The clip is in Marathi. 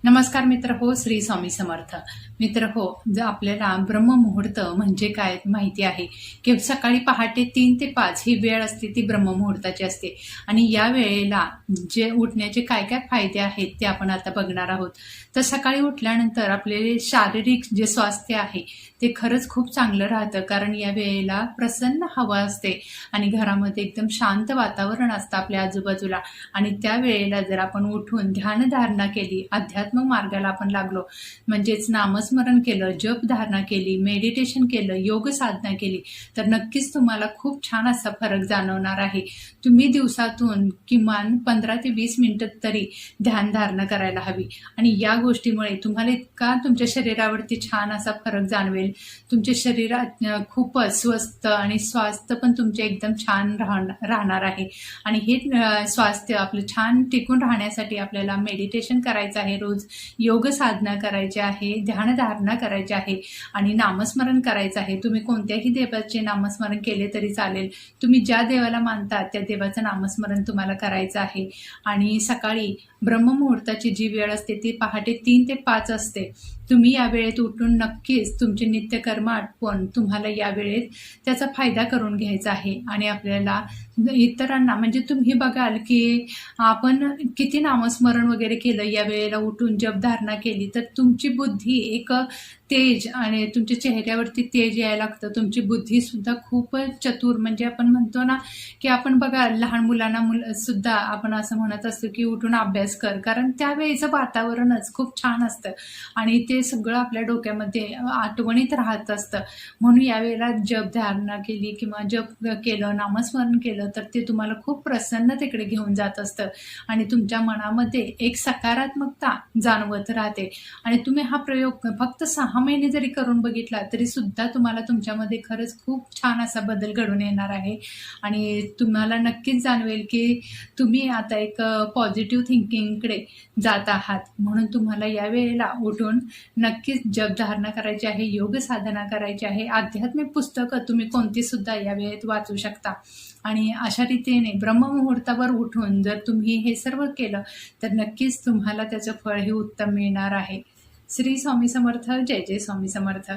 नमस्कार मित्र हो, श्री स्वामी समर्थ. मित्र हो, जर आपल्याला ब्रह्ममुहूर्त म्हणजे काय माहिती आहे की सकाळी पहाटे 3 ते 5 ही वेळ असते, ती ब्रह्ममुहूर्ताची असते. आणि या वेळेला जे उठण्याचे काय काय फायदे आहेत ते आपण आता बघणार आहोत. तर सकाळी उठल्यानंतर आपले शारीरिक जे स्वास्थ्य आहे ते खरंच खूप चांगलं राहतं, कारण या वेळेला प्रसन्न हवा असते आणि घरामध्ये एकदम शांत वातावरण असतं आपल्या आजूबाजूला. आणि त्या वेळेला जर आपण उठून ध्यानधारणा केली, आध्यात्मिक मार्गाला आपण लागलो, म्हणजेच नामस्मरण केलं, जप धारणा केली, मेडिटेशन केलं, योग साधना केली, तर नक्कीच तुम्हाला खूप छान असा फरक जाणवणार आहे. तुम्ही दिवसातून किमान 15 ते 20 मिनिटं तरी ध्यानधारणा करायला हवी. आणि या गोष्टीमुळे तुम्हाला इतका तुमच्या शरीरावरती छान असा फरक जाणवेल. तुमच्या शरीरात खूपच स्वस्थ आणि स्वास्थ्य पण तुमचे एकदम छान राहणार आहे. आणि हे स्वास्थ्य आपलं छान टिकून राहण्यासाठी आपल्याला मेडिटेशन करायचं आहे, रोज योग साधना करायची आहे, ध्यानधारणा करायची आहे आणि नामस्मरण करायचं आहे. तुम्ही कोणत्याही देवाचे नामस्मरण केले तरी चालेल. तुम्ही ज्या देवाला मानता त्या देवाचं नामस्मरण तुम्हाला करायचं आहे. आणि सकाळी ब्रह्ममुहूर्ताची जी वेळ असते ती पहाटे 3 ते 5 असते. तुम्ही या वेळेत उठून नक्कीच तुमचे नित्यकर्म आटपून तुम्हाला या वेळेत त्याचा फायदा करून घ्यायचा आहे. आणि आपल्याला इतरांना, म्हणजे तुम्ही बघाल की आपण किती नामस्मरण वगैरे केलं, या वेळेला उठून जपधारणा केली, तर तुमची बुद्धी एक तेज आणि तुमच्या चेहऱ्यावरती तेज यायला लागतं. तुमची बुद्धी सुद्धा खूपच चतुर, म्हणजे आपण म्हणतो ना की आपण बघा लहान मुलांना सुद्धा आपण असं म्हणत असतो की उठून अभ्यास कर, कारण त्यावेळेचं वातावरणच खूप छान असतं आणि ते सगळं आपल्या डोक्यामध्ये आठवणीत राहत असतं. म्हणून यावेळेला जपधारणा केली किंवा जप केलं, नामस्मरण केलं, तर ते तुम्हाला खूप प्रसन्नतेकडे घेऊन जात असतं आणि तुमच्या मनामध्ये एक सकारात्मकता जाणवत राहते. आणि तुम्ही हा प्रयोग फक्त 6 महिने जरी करून बघितला तरी सुद्धा तुम्हाला तुमच्यामध्ये खरंच खूप छान असा बदल घडून येणार आहे. आणि तुम्हाला नक्कीच जाणवेल की तुम्ही आता एक पॉझिटिव्ह थिंकिंगकडे जात आहात. म्हणून तुम्हाला या वेळेला उठून नक्कीच जपधारणा करायची आहे, योग साधना करायची आहे. आध्यात्मिक पुस्तकं तुम्ही कोणती सुद्धा या वेळेत वाचू शकता. आणि अशा रीतीने ब्रह्ममुहूर्तावर उठून जर तुम्ही हे सर्व केलं तर नक्कीच तुम्हाला त्याचं फळ हे उत्तम मिळणार आहे. श्री स्वामी समर्थ. जय जय स्वामी समर्थ.